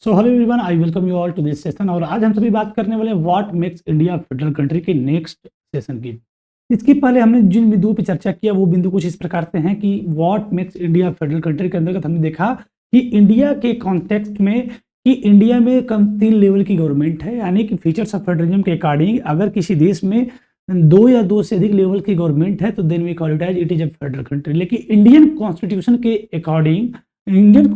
So hello everyone, I welcome you all to this session. और आज हम सभी बात करने वाले what makes India federal country के नेक्स्ट सेशन की। इसके पहले हमने जिन बिंदुओं पर चर्चा किया वो बिंदु कुछ इस प्रकार से हैं कि what makes India federal country के अंतर्गत हमने देखा कि इंडिया के कॉन्टेक्स्ट में कि इंडिया में कम 3 लेवल की गवर्नमेंट है, यानी कि फीचर्स ऑफ फेडरलिज्म के अकॉर्डिंग अगर किसी देश में 2 या 2 से अधिक लेवल की गवर्नमेंट है तो then we call it as it is a federal country. लेकिन इंडियन कॉन्स्टिट्यूशन के अकॉर्डिंग भारत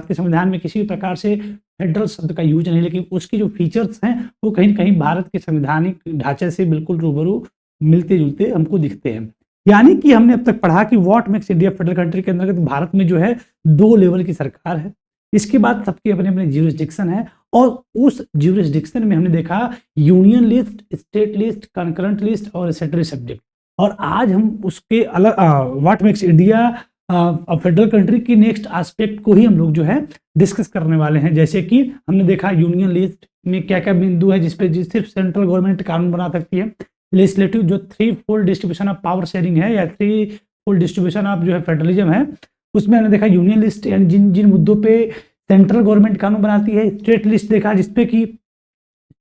के संविधान में किसी भी प्रकार से फेडरल शब्द का यूज नहीं, लेकिन उसकी जो फीचर्स हैं वो कहीं ना कहीं भारत के संवैधानिक ढांचे से बिल्कुल रूबरू मिलते जुलते हमको दिखते हैं। यानी कि हमने अब तक पढ़ा कि what makes India federal country के अंतर्गत भारत में जो है 2 लेवल की सरकार है, इसके बाद सबके अपने अपने ज्यूरिसडिक्शन है और उस ज्यूरिसडिक्शन में हमने देखा union list, state list, concurrent list और सेटरी सब्जेक्ट। और आज हम उसके अलग what makes India federal country की नेक्स्ट एस्पेक्ट को ही हम लोग जो है डिस्कस करने वाले हैं। जैसे कि हमने देखा यूनियन लिस्ट में क्या क्या बिंदु है जिसपे सिर्फ सेंट्रल गवर्नमेंट कानून बना सकती है। लेजिस्लेटिव जो 3-fold distribution of power sharing है या 3-fold डिस्ट्रीब्यूशन ऑफ जो है फेडरलिज्म है, उसमें हमने देखा यूनियन लिस्ट यानी जिन जिन मुद्दों पे सेंट्रल गवर्नमेंट कानून बनाती है। स्टेट लिस्ट देखा जिसपे कि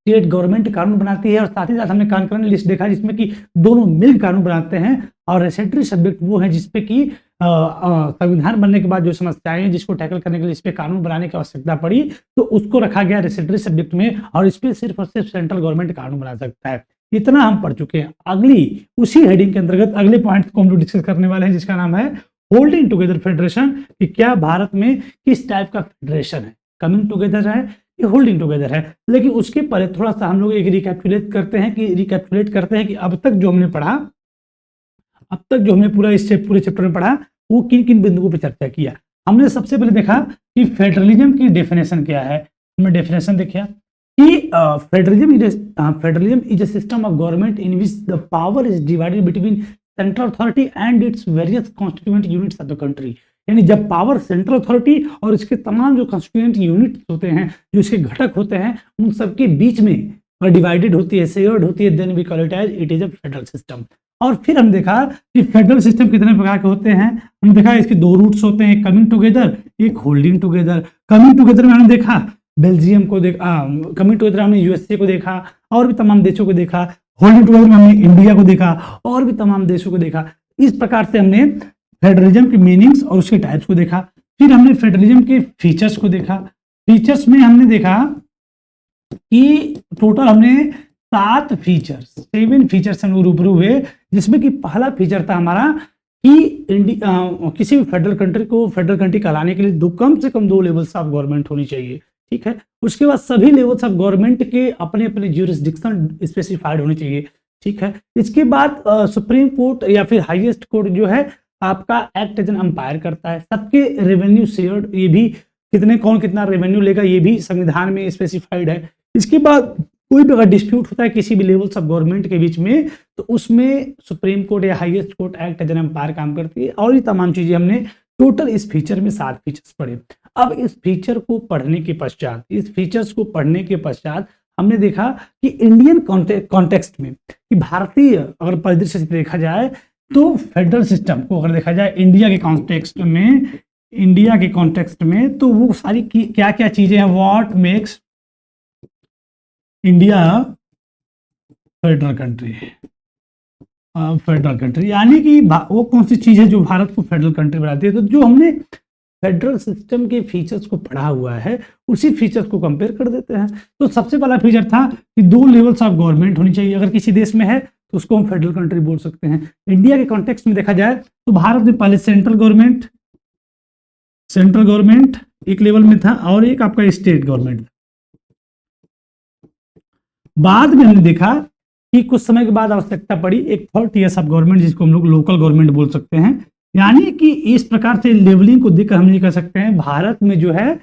स्टेट गवर्नमेंट कानून बनाती है, और साथ ही साथ हमने कॉन्करेंट लिस्ट देखा जिसमें कि दोनों मिल कानून बनाते हैं। और रेसेटरी सब्जेक्ट वो है जिसपे कि संविधान बनने के बाद जो समस्याएं जिसको टैकल करने के लिए इस पे कानून बनाने की आवश्यकता पड़ी तो उसको रखा गया रेसेटरी सब्जेक्ट में, और इस पे सिर्फ और सिर्फ सेंट्रल गवर्नमेंट कानून बना सकता है। इतना हम पढ़ चुके हैं। अगली उसी हेडिंग के अंतर्गत अगले पॉइंट को हम लोग डिस्कस करने वाले हैं जिसका नाम है होल्डिंग टुगेदर फेडरेशन। कि क्या भारत में किस टाइप का फेडरेशन है, कमिंग टुगेदर है या होल्डिंग टुगेदर है। लेकिन उसके पहले थोड़ा सा हम लोग एक रिकैप्चुलेट करते हैं कि अब तक जो हमने पढ़ा, अब तक जो हमने पूरे चैप्टर में पढ़ा वो किन किन बिंदुओं पर चर्चा किया। हमने सबसे पहले देखा कि फेडरलिज्म की डेफिनेशन क्या है। हमने डेफिनेशन देखा कि federalism is a system of government in which the power is divided between central authority and its various constituent units of the country. यानी जब पावर सेंट्रल अथॉरिटी और इसके तमाम जो कॉन्स्टिट्यूएंट यूनिट्स होते हैं, जो इसके घटक होते हैं, उन सबके बीच में डिवाइडेड होती है, शेयर्ड होती है, then we call it as it is a federal system. और फिर हम देखा कि फेडरल सिस्टम कितने प्रकार के होते हैं। हमने देखा इसके 2 रूट्स होते हैं, कमिंग टुगेदर, एक होल्डिंग टुगेदर। कमिंग टुगेदर में हमने देखा बेल्जियम को देखा, कमिंग टुगेदर हमने यूएसए को देखा और भी तमाम देशों को देखा। होल्डिंग टुगेदर में हमने इंडिया को देखा और भी तमाम देशों को देखा। इस प्रकार से हमने फेडरलिज्म के मीनिंग्स और उसके टाइप्स को देखा। फिर हमने फेडरलिज्म के फीचर्स को देखा। फीचर्स में हमने देखा कि टोटल हमने 7 फीचर्स हम रूबरू हुए, जिसमें कि पहला फीचर था हमारा कि किसी भी फेडरल कंट्री कहलाने के लिए कम से कम 2 लेवल्स ऑफ गवर्नमेंट होनी चाहिए। ठीक है। उसके बाद सभी लेवल्स ऑफ गवर्नमेंट के अपने अपने ज्यूरिसडिक्शन स्पेसिफाइड होने चाहिए। ठीक है। इसके बाद सुप्रीम कोर्ट या फिर हाईएस्ट कोर्ट जो है आपका एक्ट एज एन अंपायर करता है। सबके रेवेन्यू शेयर्ड, ये भी कौन कितना रेवेन्यू लेगा ये भी संविधान में स्पेसिफाइड है। इसके बाद कोई भी अगर डिस्प्यूट होता है किसी भी लेवल्स ऑफ गवर्नमेंट के बीच में तो उसमें सुप्रीम कोर्ट या highest court act as an umpire काम करती है। और ये तमाम चीजें हमने टोटल इस फीचर में 7 फीचर्स पढ़े। अब इस फीचर्स को पढ़ने के पश्चात हमने देखा कि इंडियन कॉन्टेक्स्ट में कि भारतीय अगर परिदृश्य से देखा जाए तो फेडरल सिस्टम को अगर देखा जाए इंडिया के कॉन्टेक्स्ट में तो वो सारी क्या क्या चीजें हैं। What makes India federal country, यानी कि वो कौन सी चीज है जो भारत को फेडरल कंट्री बनाती है। तो जो हमने फेडरल सिस्टम के फीचर्स को पढ़ा हुआ है उसी फीचर्स को कंपेयर कर देते हैं। तो सबसे पहला फीचर था कि 2 लेवल्स ऑफ गवर्नमेंट होनी चाहिए। अगर किसी देश में है तो उसको हम फेडरल कंट्री बोल सकते हैं। इंडिया के कॉन्टेक्स्ट में देखा जाए तो भारत में पहले सेंट्रल गवर्नमेंट एक लेवल में था और एक आपका स्टेट गवर्नमेंट था। बाद में हमने देखा कि कुछ समय के बाद आवश्यकता पड़ी एक 3rd टियर ऑफ गवर्नमेंट, जिसको हम लोग लोकल गवर्नमेंट बोल सकते हैं। यानी कि इस प्रकार से लेवलिंग को देखकर हम ये कह सकते हैं भारत में जो है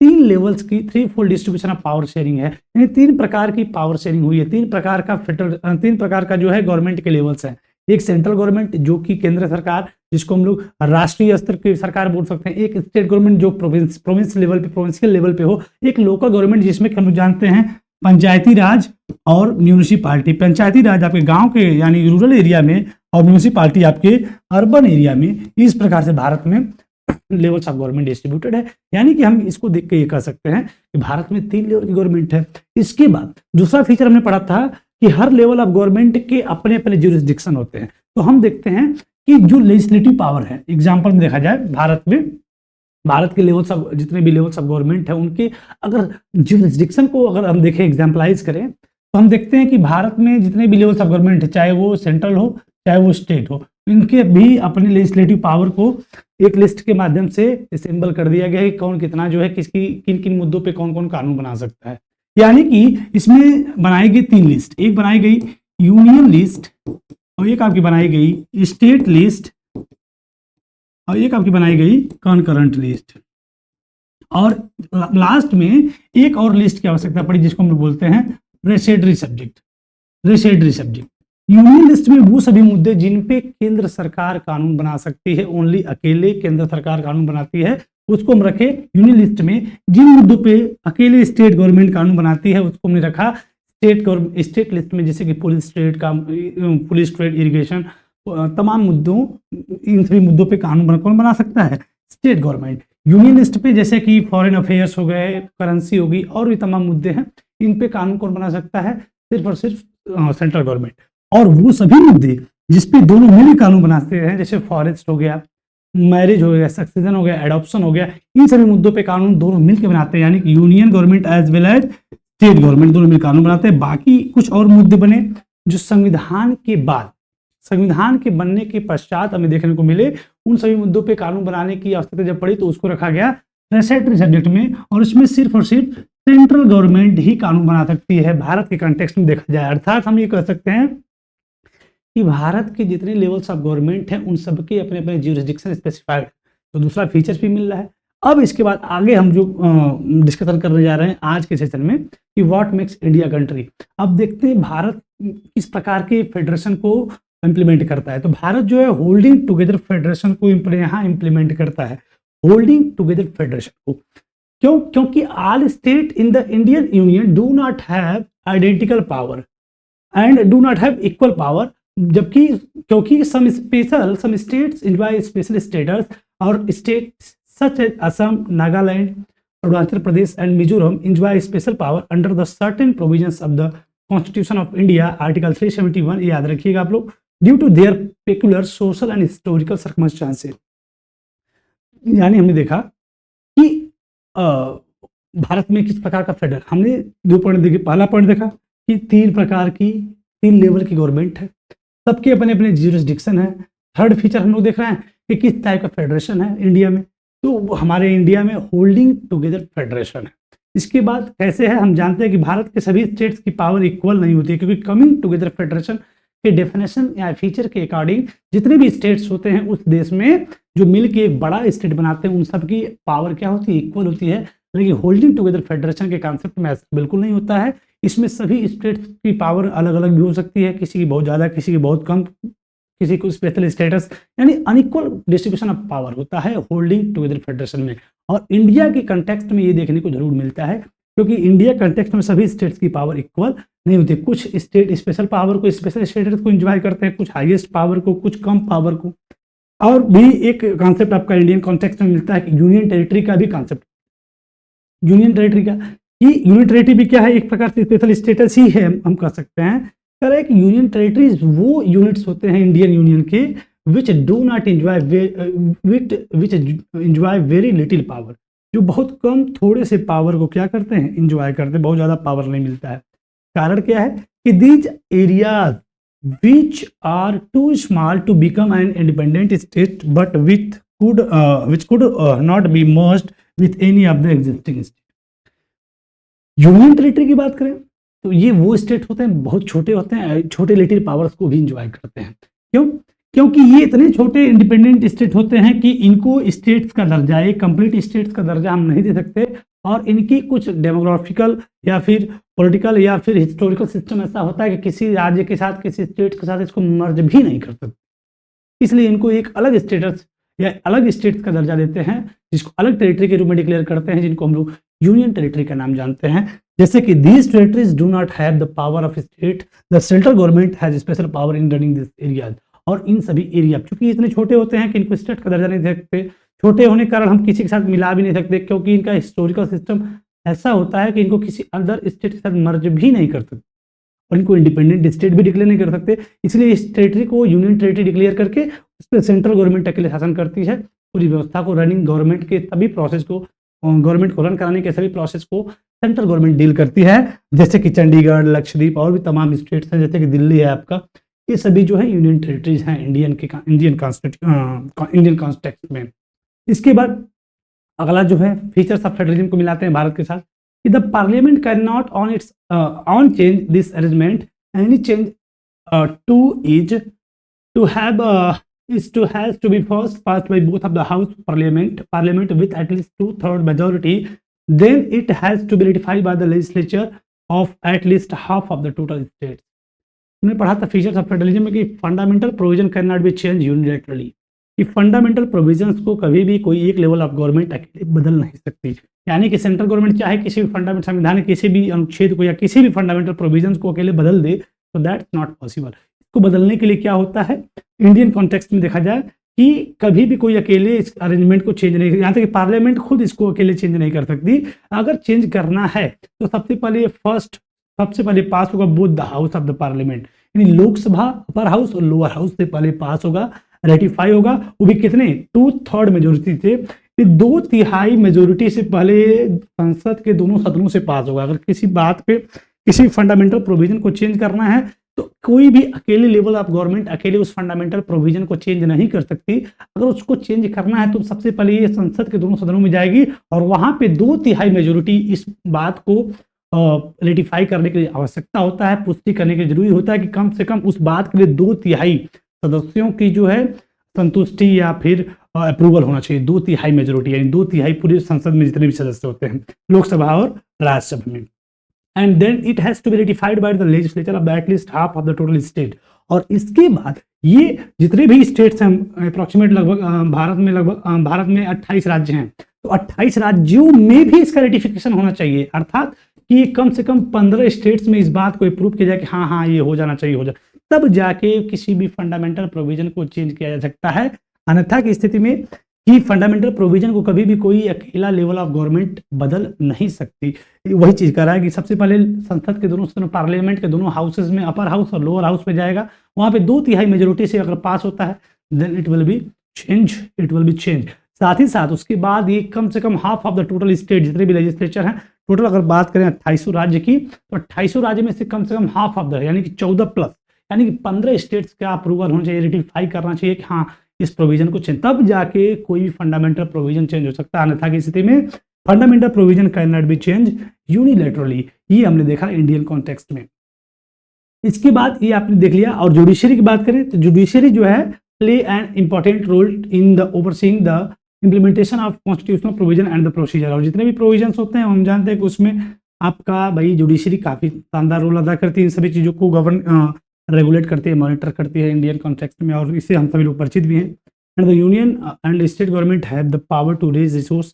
3 लेवल्स की 3-fold distribution of power sharing है। यानी 3 प्रकार की पावर शेयरिंग हुई है। 3 प्रकार का जो है गवर्नमेंट के लेवल्स हैं। एक सेंट्रल गवर्नमेंट जो कि केंद्र सरकार, जिसको हम लोग राष्ट्रीय स्तर की सरकार बोल सकते हैं। एक स्टेट गवर्नमेंट जो प्रोविंशियल लेवल पे हो। एक लोकल गवर्नमेंट जिसमें हम लोग जानते हैं पंचायती राज और म्यूनिसिपालिटी। पंचायती राज आपके गांव के यानी रूरल एरिया में और म्यूनिसिपालिटी आपके अर्बन एरिया में। इस प्रकार से भारत में लेवल्स ऑफ गवर्नमेंट डिस्ट्रीब्यूटेड है। यानी कि हम इसको देख के ये कह सकते हैं कि भारत में 3 लेवल की गवर्नमेंट है। इसके बाद दूसरा फीचर हमने पढ़ा था कि हर लेवल ऑफ गवर्नमेंट के अपने अपने ज्यूरिसडिक्शन होते हैं। तो हम देखते हैं कि जो लेजिस्लेटिव पावर है, एग्जाम्पल में देखा जाए भारत में, भारत के लेवल्स ऑफ जितने भी लेवल्स ऑफ गवर्नमेंट है उनके अगर ज्यूरिसडिक्शन को अगर हम देखें, एग्जाम्पलाइज करें, तो हम देखते हैं कि भारत में जितने भी लेवल्स ऑफ गवर्नमेंट है, चाहे वो सेंट्रल हो चाहे वो स्टेट हो, इनके भी अपने लेजिस्लेटिव पावर को एक लिस्ट के माध्यम से असेंबल कर दिया गया है कि कौन कितना जो है किसकी किन किन मुद्दों पे कौन कौन कानून बना सकता है। यानी कि इसमें बनाई गई 3 लिस्ट, एक बनाई गई यूनियन लिस्ट और एक आपकी बनाई गई स्टेट लिस्ट और एक आपकी बनाई गई कॉन्करेंट लिस्ट, और लास्ट में एक और लिस्ट की आवश्यकता पड़ी जिसको हम लोग बोलते हैं residuary subject. Residuary subject union list में वो सभी मुद्दे जिन पे केंद्र सरकार कानून बना सकती है, ओनली अकेले केंद्र सरकार कानून बनाती है, उसको हम रखे यूनियन लिस्ट में। जिन मुद्दों पे अकेले स्टेट गवर्नमेंट कानून बनाती है उसको हमने रखा स्टेट लिस्ट में, जैसे कि पुलिस ट्रेड, इरिगेशन, तमाम मुद्दों, इन सभी मुद्दों पे कानून कौन बना सकता है? State government. यूनियन लिस्ट पे जैसे कि फॉरेन अफेयर्स हो गए, करेंसी होगी और भी तमाम मुद्दे हैं, इन पे कानून कौन बना सकता है? सिर्फ और सिर्फ सेंट्रल गवर्नमेंट। और वो सभी मुद्दे जिसपे दोनों मिलकर कानून बनाते हैं, जैसे फॉरेस्ट हो गया, मैरिज हो गया, सक्सेशन हो गया, एडॉप्शन हो गया, इन सभी मुद्दों पे कानून दोनों मिलकर बनाते हैं। यानी कि union government as well as state government दोनों मिलकर कानून बनाते हैं। बाकी कुछ और मुद्दे बने जो संविधान के बाद, संविधान के बनने के पश्चात हमें देखने को मिले, उन सभी मुद्दों पे कानून बनाने की आवश्यकता जब पड़ी तो उसको रखा गया रेसिडरी सब्जेक्ट में, और इसमें सिर्फ और सिर्फ सेंट्रल गवर्नमेंट ही कानून बना सकती है भारत के कंटेक्स्ट में देखा जाए। अर्थात हम ये कह सकते हैं कि भारत के जितने लेवल्स ऑफ गवर्नमेंट हैं उन सबके अपने अपने ज्यूरिसडिक्शन स्पेसिफाइड। तो दूसरा फीचर्स भी मिल रहा है। अब इसके बाद आगे हम जो डिस्कशन करने जा रहे हैं आज के सेशन में कि व्हाट मेक्स इंडिया कंट्री। अब देखते हैं भारत किस प्रकार के फेडरेशन को इंप्लीमेंट करता है। तो भारत जो है होल्डिंग टुगेदर फेडरेशन को यहाँ इंप्लीमेंट करता है, होल्डिंग टुगेदर फेडरेशन को। क्यों? क्योंकि all state in the Indian union do not have identical power and do not have equal power, जबकि क्योंकि some states enjoy special status, और states such as Assam, Nagaland, Arunachal Pradesh and Mizoram enjoy special power under the certain provisions of the constitution of India, article 371, याद रखिएगा आप लोग, due to their peculiar social and historical circumstances. यानी हमने देखा कि भारत में किस प्रकार का फेडरल, हमने 2 पॉइंट देखे। पहला पॉइंट देखा कि 3 प्रकार की, 3 लेवल की गवर्नमेंट है, सबके अपने अपने ज्यूरिसडिक्शन है। थर्ड फीचर हम लोग देख रहे हैं कि किस टाइप का फेडरेशन है इंडिया में, तो हमारे इंडिया में होल्डिंग टुगेदर फेडरेशन है। इसके बाद कैसे है, हम जानते हैं कि भारत के सभी स्टेट्स की पावर इक्वल नहीं होती है, क्योंकि कमिंग टुगेदर फेडरेशन के डेफिनेशन या फीचर के अकॉर्डिंग जितने भी स्टेट्स होते हैं उस देश में जो मिल के एक बड़ा स्टेट बनाते हैं उन सब की पावर क्या होती है? इक्वल होती है। लेकिन होल्डिंग टुगेदर फेडरेशन के कॉन्सेप्ट में ऐसा बिल्कुल नहीं होता है। इसमें सभी स्टेट्स की पावर अलग अलग भी हो सकती है, किसी की बहुत ज़्यादा, किसी की बहुत कम, किसी को स्पेशल स्टेटस, यानी अनइक्वल डिस्ट्रीब्यूशन ऑफ पावर होता है होल्डिंग टुगेदर फेडरेशन में। और इंडिया के कंटेक्स्ट में ये देखने को जरूर मिलता है, क्योंकि इंडिया कंटेक्स्ट में सभी स्टेट्स की पावर इक्वल नहीं होती। कुछ स्टेट स्पेशल पावर को, स्पेशल स्टेटस को एंजॉय करते हैं, कुछ हाईएस्ट पावर को, कुछ कम पावर को। और भी एक कॉन्सेप्ट आपका इंडियन कॉन्टेक्स्ट में मिलता है कि यूनियन टेरिटरी का भी कॉन्सेप्ट, यूनियन टेरिटरी का, कि यूनियन टेरिटरी भी क्या है? एक प्रकार से स्पेशल स्टेटस ही है, हम कह सकते हैं। कह रहे हैं कि यूनियन टेरिटरीज वो यूनिट्स होते हैं इंडियन यूनियन के which do not enjoy which enjoy very little power, जो बहुत कम, थोड़े से पावर को क्या करते हैं? एंजॉय करते हैं, बहुत ज़्यादा पावर नहीं मिलता है। कारण क्या है कि these areas which are too small to become an independent state but which could not be merged with any of the existing state। Union territory की बात करें तो ये वो स्टेट होते हैं बहुत छोटे होते हैं, छोटे लिटिल पावर्स को भी इंजॉय करते हैं। क्यों? क्योंकि ये इतने छोटे इंडिपेंडेंट स्टेट होते हैं कि इनको स्टेट्स का दर्जा, एक कंप्लीट स्टेट्स का दर्जा हम नहीं दे सकते, और इनकी कुछ डेमोग्राफिकल या फिर पॉलिटिकल या फिर हिस्टोरिकल सिस्टम ऐसा होता है कि किसी राज्य के साथ, किसी स्टेट के साथ इसको मर्ज भी नहीं कर सकते। इसलिए इनको एक अलग स्टेटस या अलग स्टेट्स का दर्जा देते हैं, जिसको अलग टेरिटरी के रूप में डिक्लेयर करते हैं, जिनको हम लोग यूनियन टेरिटरी का नाम जानते हैं। जैसे कि these territories do not have the power of state, the central government has special power in running this areas. और इन सभी एरिया चूंकि इतने छोटे होते हैं कि इनको स्टेट का दर्जा नहीं दे सकते, छोटे होने के कारण हम किसी के साथ मिला भी नहीं सकते, क्योंकि इनका हिस्टोरिकल सिस्टम ऐसा होता है कि इनको किसी अदर स्टेट के साथ मर्ज भी नहीं कर सकते और इनको इंडिपेंडेंट स्टेट भी डिक्लेयर नहीं कर सकते। इसलिए इस टेरिटरी को यूनियन टेरिटरी डिक्लेयर करके उस पर सेंट्रल गवर्नमेंट अकेले शासन करती है। पूरी व्यवस्था को, रनिंग गवर्नमेंट के सभी प्रोसेस को, गवर्नमेंट को रन कराने के सभी प्रोसेस को सेंट्रल गवर्नमेंट डील करती है। जैसे कि चंडीगढ़, लक्षद्वीप और भी तमाम स्टेट्स हैं, जैसे कि दिल्ली है आपका, ये सभी जो है यूनियन टेरिटरीज हैं इंडियन कॉन्स्टेक्स्ट में। इसके बाद अगला जो है फीचर्स ऑफ फेडरलिज्म को मिलाते हैं भारत के साथ कि the parliament can not on its on change this arrangement, any change to is to have is to has to be first passed by both of the house parliament with at least 2/3 majority, then it has to be ratified by the legislature of at least half of the total states। हमने पढ़ा था features of federalism में कि fundamental provision can not be change unilaterally, कि fundamental provisions को कभी भी कोई एक लेवल ऑफ गवर्नमेंट अकेले बदल नहीं सकती। यानी कि सेंट्रल गवर्नमेंट चाहे किसी भी फंडामेंटल संविधान के किसी भी अनुच्छेद को या किसी भी फंडामेंटल प्रोविजंस को अकेले बदल दे, तो दैट्स नॉट पॉसिबल। इसको बदलने के लिए क्या होता है, इंडियन कॉन्टेक्स्ट में देखा जाए कि कभी भी कोई अकेले इस अरेंजमेंट को चेंज नहीं, यहाँ तक कि पार्लियामेंट खुद इसको अकेले चेंज नहीं कर सकती। अगर चेंज करना है तो सबसे पहले पास होगा both the house of the parliament, यानी लोकसभा अपर हाउस और लोअर हाउस से पहले पास होगा, रेटिफाई होगा, वो भी कितने 2/3 मेजोरिटी से, 2/3 मेजोरिटी से पहले संसद के दोनों सदनों से पास होगा। अगर किसी बात पे किसी फंडामेंटल प्रोविजन को चेंज करना है तो कोई भी अकेले लेवल ऑफ गवर्नमेंट अकेले उस फंडामेंटल प्रोविजन को चेंज नहीं कर सकती। अगर उसको चेंज करना है तो सबसे पहले ये संसद के दोनों सदनों में जाएगी और वहां पे 2/3 मेजोरिटी इस बात को रेटिफाई करने की आवश्यकता होता है, पुष्टि करने की जरूरी होता है कि कम से कम उस बात के लिए 2/3 सदस्यों की जो है संतुष्टि या फिर अप्रूवल होना चाहिए। 2/3 मेजोरिटी यानी 2/3 पूरे संसद में जितने भी सदस्य होते हैं लोकसभा और राज्यसभा में, and then it has to be ratified by the legislature of at least half of the total state। और इसके बाद ये जितने भी स्टेट्स हैं अप्रोक्सीमेट लगभग भारत में 28 राज्य हैं, तो 28 राज्यों में भी इसका रेटिफिकेशन होना चाहिए, अर्थात कि कम से कम 15 स्टेट्स में इस बात को अप्रूव किया जाए कि हाँ ये हो जाना चाहिए, तब जाके किसी भी फंडामेंटल प्रोविजन को चेंज किया जा सकता है। अन्यथा की स्थिति में कि फंडामेंटल प्रोविजन को कभी भी कोई अकेला लेवल ऑफ गवर्नमेंट बदल नहीं सकती। वही चीज कर रहा है कि सबसे पहले संसद के दोनों सदनों, पार्लियामेंट के दोनों हाउसेज में, अपर हाउस और लोअर हाउस में जाएगा, वहां पे 2/3 मेजोरिटी से अगर पास होता है then it will be change. साथ ही साथ उसके बाद ये कम से कम half of the total state, जितने भी लेजिस्लेचर हैं टोटल अगर बात करें 2800 राज्य की, तो 2800 राज्य में से कम हाफ ऑफ द यानी कि 14 प्लस यानी कि 15 स्टेट्स का अप्रूवल होना चाहिए, रेटिफाई करना चाहिए कि हाँ इस प्रोविजन को चेंज, तब जाके कोई भी फंडामेंटल प्रोविजन चेंज हो सकता है। अन्यथा की स्थिति में fundamental provision can not be change unilaterally. ये हमने देखा इंडियन कॉन्टेक्स्ट में। इसके बाद ये आपने देख लिया। और जुडिशरी की बात करें तो जुडिशरी जो है play an important role in the overseeing the implementation of constitutional provision and the procedure. और जितने भी प्रोविजंस होते हैं हम जानते हैं कि उसमें आपका भाई जुडिशरी काफी शानदार रोल अदा करती है, इन सभी चीजों को गवर्न रेगुलेट करती है, मॉनिटर करती है इंडियन कॉन्टेक्स्ट में, और इससे हम सभी लोग परिचित भी हैं। And the union and state government have the power to raise resource,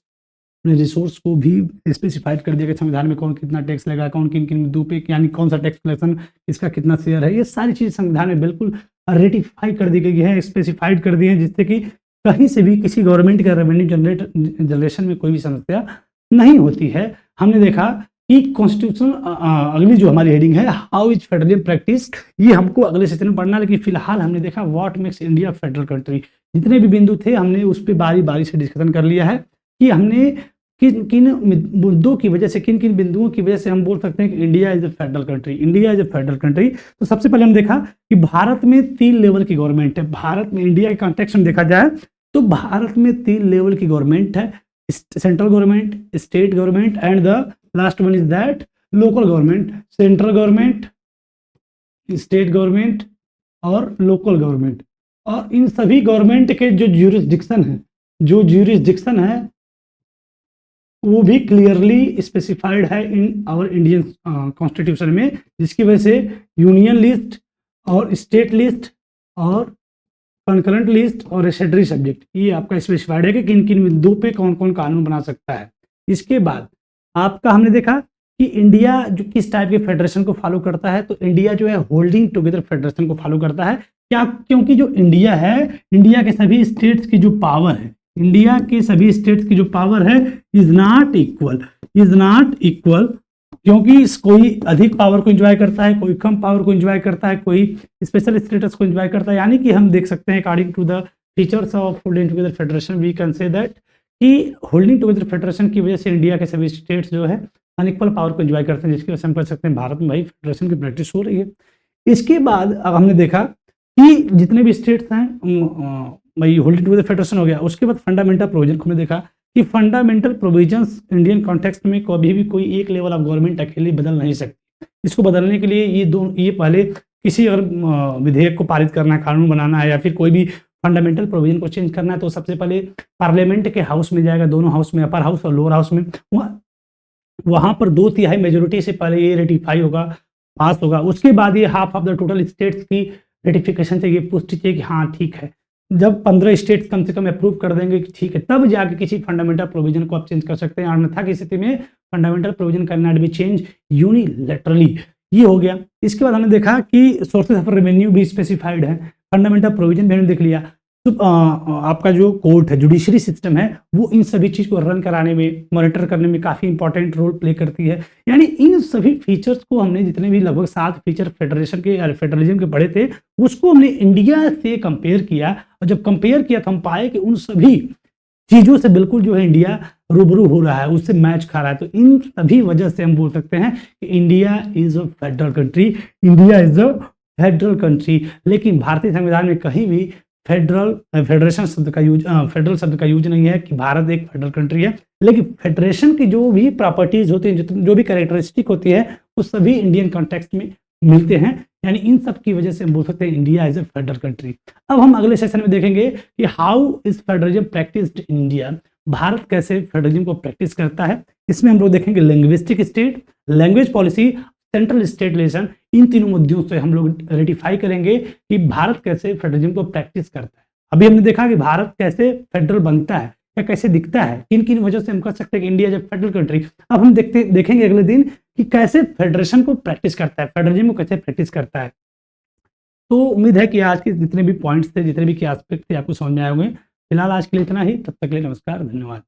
अपने रिसोर्स को भी स्पेसिफाइड कर दिया गया संविधान में, कौन कितना टैक्स लगा, कौन किन किन बिंदु पे, यानी कौन सा टैक्स कलेक्शन, इसका कितना शेयर है, ये सारी चीज़ संविधान में बिल्कुल रेटिफाई कर दी गई है, स्पेसिफाइड कर दी है, जिससे कि कहीं से भी किसी गवर्नमेंट का रेवेन्यू जनरेशन में कोई भी समस्या नहीं होती है। हमने देखा कि कॉन्स्टिट्यूशन, अगली जो हमारी हेडिंग है हाउ इज फेडरलिज्म प्रैक्टिस, ये हमको अगले सेशन में पढ़ना, लेकिन फिलहाल हमने देखा what makes India federal country. जितने भी बिंदु थे हमने उस पर बारी बारी से डिस्कशन कर लिया है कि हमने किन किन मुद्दों की वजह से, किन किन बिंदुओं की वजह से हम बोल सकते हैं कि India is a federal country, India is a federal country. तो सबसे पहले हम देखा कि भारत में 3 लेवल की गवर्नमेंट है। भारत में इंडिया के कॉन्टेक्स्ट में देखा जाए तो भारत में 3 लेवल की गवर्नमेंट है, central government, state government and the last one is that local government. Central government, state government और लोकल गवर्नमेंट। और इन सभी गवर्नमेंट के जो ज्यूरिसडिक्शन है वो भी क्लियरली स्पेसिफाइड है इन आवर इंडियन कॉन्स्टिट्यूशन में, जिसकी वजह से यूनियन लिस्ट और स्टेट लिस्ट और कंकरेंट लिस्ट और रेसिडरी सब्जेक्ट ये आपका स्पेसिफाइड है कि किन किन बिंदुओं पे कौन कौन कानून बना सकता है। इसके बाद आपका हमने देखा कि इंडिया जो किस टाइप के फेडरेशन को फॉलो करता है, तो इंडिया जो है होल्डिंग टुगेदर फेडरेशन को फॉलो करता है। क्या? क्योंकि जो इंडिया है, इंडिया के सभी स्टेट्स की जो पावर है, इंडिया के सभी स्टेट्स की जो पावर है इज नॉट इक्वल, क्योंकि कोई अधिक पावर को एंजॉय करता है, कोई कम पावर को एंजॉय करता है, कोई स्पेशल स्टेटस को एंजॉय करता है। यानी कि हम देख सकते हैं according to the features of holding together federation we can say that कि होल्डिंग टुगेदर फेडरेशन की वजह से इंडिया के सभी स्टेट्स जो है अनइक्वल पावर को एंजॉय करते हैं, जिसकी वजह से हम कह सकते हैं भारत में भाई फेडरेशन की प्रैक्टिस हो रही है। इसके बाद अब हमने देखा कि जितने भी स्टेट्स हैं भाई होल्डिंग टुगेदर फेडरेशन हो गया। उसके बाद फंडामेंटल प्रोविजन को हमने देखा कि फंडामेंटल प्रोविजंस इंडियन कॉन्टेक्स्ट में कभी भी कोई एक लेवल ऑफ गवर्नमेंट अकेले बदल नहीं सकती। इसको बदलने के लिए ये पहले किसी अगर विधेयक को पारित करना है, कानून बनाना है या फिर कोई भी फंडामेंटल प्रोविजन को चेंज करना है तो सबसे पहले पार्लियामेंट के हाउस में जाएगा, दोनों हाउस में, अपर हाउस और लोअर हाउस में। वहां पर 2/3 मेजोरिटी से पहले ये रेटिफाई होगा, पास होगा। उसके बाद ये half of the total states की रेटिफिकेशन चाहिए, पुष्टि चाहिए कि हाँ ठीक है। जब 15 स्टेट्स कम से कम अप्रूव कर देंगे कि ठीक है, तब जाके किसी फंडामेंटल प्रोविजन को आप चेंज कर सकते हैं। अन्यथा की स्थिति में fundamental provision can not be change unilaterally. ये हो गया। इसके बाद हमने देखा कि सोर्सेज ऑफ रेवेन्यू भी स्पेसिफाइड है, फंडामेंटल प्रोविजन भी हमने देख लिया। तो आपका जो कोर्ट है, जुडिशरी सिस्टम है, वो इन सभी चीज को रन कराने में, मॉनिटर करने में काफी इंपॉर्टेंट रोल प्ले करती है। यानी इन सभी फीचर्स को हमने, जितने भी लगभग 7 फीचर फेडरेशन के फेडरलिज्म के पढ़े थे, उसको हमने इंडिया से कंपेयर किया। और जब कंपेयर किया तो हम पाए कि उन सभी चीजों से बिल्कुल जो है इंडिया रूबरू हो रहा है, उससे मैच खा रहा है। तो इन सभी वजह से हम बोल सकते हैं कि India is a federal country, India is a federal country. लेकिन भारतीय संविधान में कहीं भी फेडरेशन शब्द का यूज, फेडरल शब्द का यूज नहीं है कि भारत एक फेडरल कंट्री है। लेकिन फेडरेशन की जो भी प्रॉपर्टीज होती हैं, जो भी कैरेक्टरिस्टिक होती है, वो सभी इंडियन कॉन्टेक्स्ट में मिलते हैं। यानी इन सब की वजह से हम बोल सकते हैं India is a federal country. अब हम अगले सेशन में देखेंगे कि how is federalism practised in India, Bharat कैसे फेडरलिज्म को प्रैक्टिस करता है। इसमें हम लोग देखेंगे linguistic state, language policy, central state relation. इन तीनों मुद्दों से हम लोग रेटिफाई करेंगे कि भारत कैसे फेडरलिज्म को प्रैक्टिस करता है। अभी हमने देखा कि भारत कैसे फेडरल बनता है या कैसे दिखता है, किन किन वजह से हम कह सकते हैं कि India is a federal country. अब हम देखेंगे अगले दिन कि कैसे फेडरेशन को प्रैक्टिस करता है, फेडरलिज्म को कैसे प्रैक्टिस करता है। तो उम्मीद है कि आज के जितने भी पॉइंट्स थे, जितने भी एस्पेक्ट थे, आपको समझ में आए होंगे। फिलहाल आज के लिए इतना ही, तब तक के लिए नमस्कार, धन्यवाद।